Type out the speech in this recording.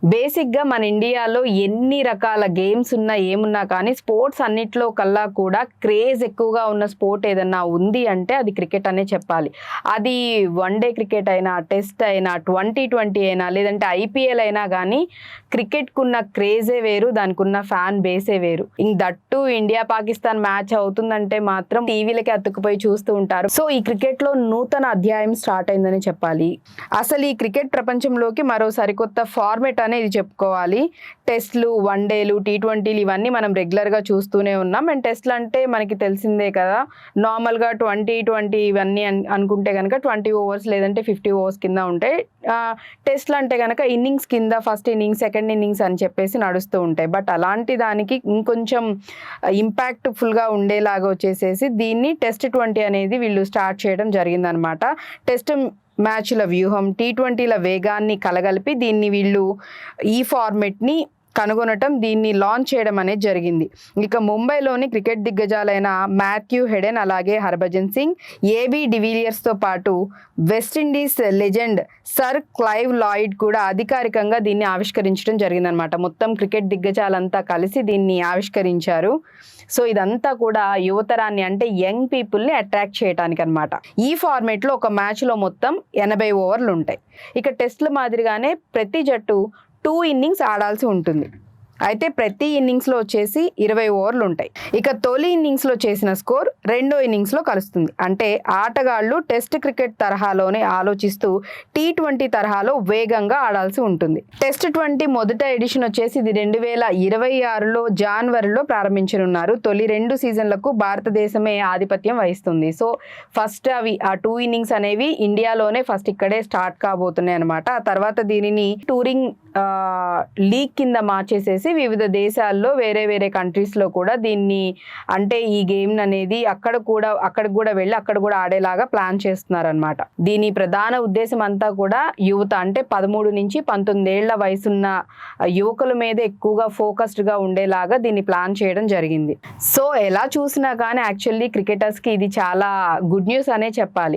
బేసిక్‌గా మన ఇండియాలో ఎన్ని రకాల గేమ్స్ ఉన్నా, ఏమున్నా కానీ స్పోర్ట్స్ అన్నిట్లో కల్లా కూడా క్రేజ్ ఎక్కువగా ఉన్న స్పోర్ట్ ఏదన్నా ఉంది అంటే అది క్రికెట్ అనే చెప్పాలి. అది వన్ డే క్రికెట్ అయినా, టెస్ట్ అయినా, 2020 అయినా, లేదంటే ఐపీఎల్ అయినా గానీ క్రికెట్‌కున్న క్రేజే వేరు, దానికున్న ఫ్యాన్ బేసే వేరు. దట్టు ఇండియా పాకిస్తాన్ మ్యాచ్ అవుతుందంటే మాత్రం టీవీలకి అతుక్కుపోయి చూస్తూ ఉంటారు. సో ఈ క్రికెట్‌లో నూతన అధ్యాయం స్టార్ట్ అయిందని చెప్పాలి. అసలు ఈ క్రికెట్ ప్రపంచంలోకి మరో సరికొత్త ఫార్మెట్ అనేది చెప్పుకోవాలి. టెస్ట్లు, వన్ డేలు, టీ20లు ఇవన్నీ మనం రెగ్యులర్‌గా చూస్తూనే ఉన్నాం. అండ్ టెస్ట్లు అంటే మనకి తెలిసిందే కదా! నార్మల్‌గా 20 ఇవన్నీ అనుకుంటే గనక 20 ఓవర్స్ లేదంటే 50 ఓవర్స్ కింద ఉంటాయి. టెస్ట్లు అంటే గనక ఇన్నింగ్స్ కింద ఫస్ట్ ఇన్నింగ్స్, సెకండ్ ఇన్నింగ్స్ అని చెప్పేసి నడుస్తూ ఉంటాయి. బట్ అలాంటి దానికి ఇంకొంచెం ఇంపాక్ట్‌ఫుల్‌గా ఉండేలాగా వచ్చేసేసి దీన్ని టెస్ట్ 20 అనేది వీళ్ళు స్టార్ట్ చేయడం జరిగిందనమాట. టెస్ట్ మ్యాచ్ల వ్యూహం, టీ20ల వేగాన్ని కలగలిపి దీన్ని వీళ్ళు ఈ ఫార్మెట్ని కనుగొనటం, దీన్ని లాంచ్ చేయడం అనేది జరిగింది. ఇక ముంబైలోని క్రికెట్ దిగ్గజాలైన మాథ్యూ హెడెన్, అలాగే హర్భజన్ సింగ్, ఏబీ డివిలియర్స్తో పాటు West Indies legend sir Clive Lloyd కూడా అధికారికంగా దీన్ని ఆవిష్కరించడం జరిగిందనమాట. మొత్తం క్రికెట్ దిగ్గజాలంతా కలిసి దీన్ని ఆవిష్కరించారు. సో ఇదంతా కూడా యువతరాన్ని అంటే యంగ్ పీపుల్ని అట్రాక్ట్ చేయడానికి అనమాట. ఈ ఫార్మేట్లో ఒక మ్యాచ్లో మొత్తం 80 ఓవర్లు ఉంటాయి. ఇక టెస్ట్ల మాదిరిగానే ప్రతి జట్టు 2 ఇన్నింగ్స్ ఆడాల్సి ఉంటుంది. అయితే ప్రతి ఇన్నింగ్స్లో వచ్చేసి 20 ఓవర్లు ఉంటాయి. ఇక తొలి ఇన్నింగ్స్లో చేసిన స్కోర్ రెండో ఇన్నింగ్స్లో కలుస్తుంది. అంటే ఆటగాళ్లు టెస్ట్ క్రికెట్ తరహాలోనే ఆలోచిస్తూ టీ20 తరహాలో వేగంగా ఆడాల్సి ఉంటుంది. టెస్ట్ 20 మొదట ఎడిషన్ వచ్చేసి ఇది 2026లో జనవరిలో ప్రారంభించనున్నారు. తొలి 2 సీజన్లకు భారతదేశమే ఆధిపత్యం వహిస్తుంది. సో ఫస్ట్ ఆ 2 ఇన్నింగ్స్ అనేవి ఇండియాలోనే ఫస్ట్ ఇక్కడే స్టార్ట్ కాబోతున్నాయి అనమాట. ఆ తర్వాత దీనిని టూరింగ్ లీగ్ కింద మార్చేసేసి వివిధ దేశాల్లో వేరే కంట్రీస్లో కూడా దీన్ని అంటే ఈ గేమ్ అనేది అక్కడికి కూడా వెళ్ళి అక్కడ కూడా ఆడేలాగా ప్లాన్ చేస్తున్నారనమాట. దీని ప్రధాన ఉద్దేశం అంతా కూడా యువత అంటే 13 నుంచి 19 ఏళ్ల వయసున్న యువకుల మీద ఎక్కువగా ఫోకస్డ్గా ఉండేలాగా దీన్ని ప్లాన్ చేయడం జరిగింది. సో ఎలా చూసినా కానీ యాక్చువల్లీ క్రికెటర్స్కి ఇది చాలా గుడ్ న్యూస్ అనే చెప్పాలి.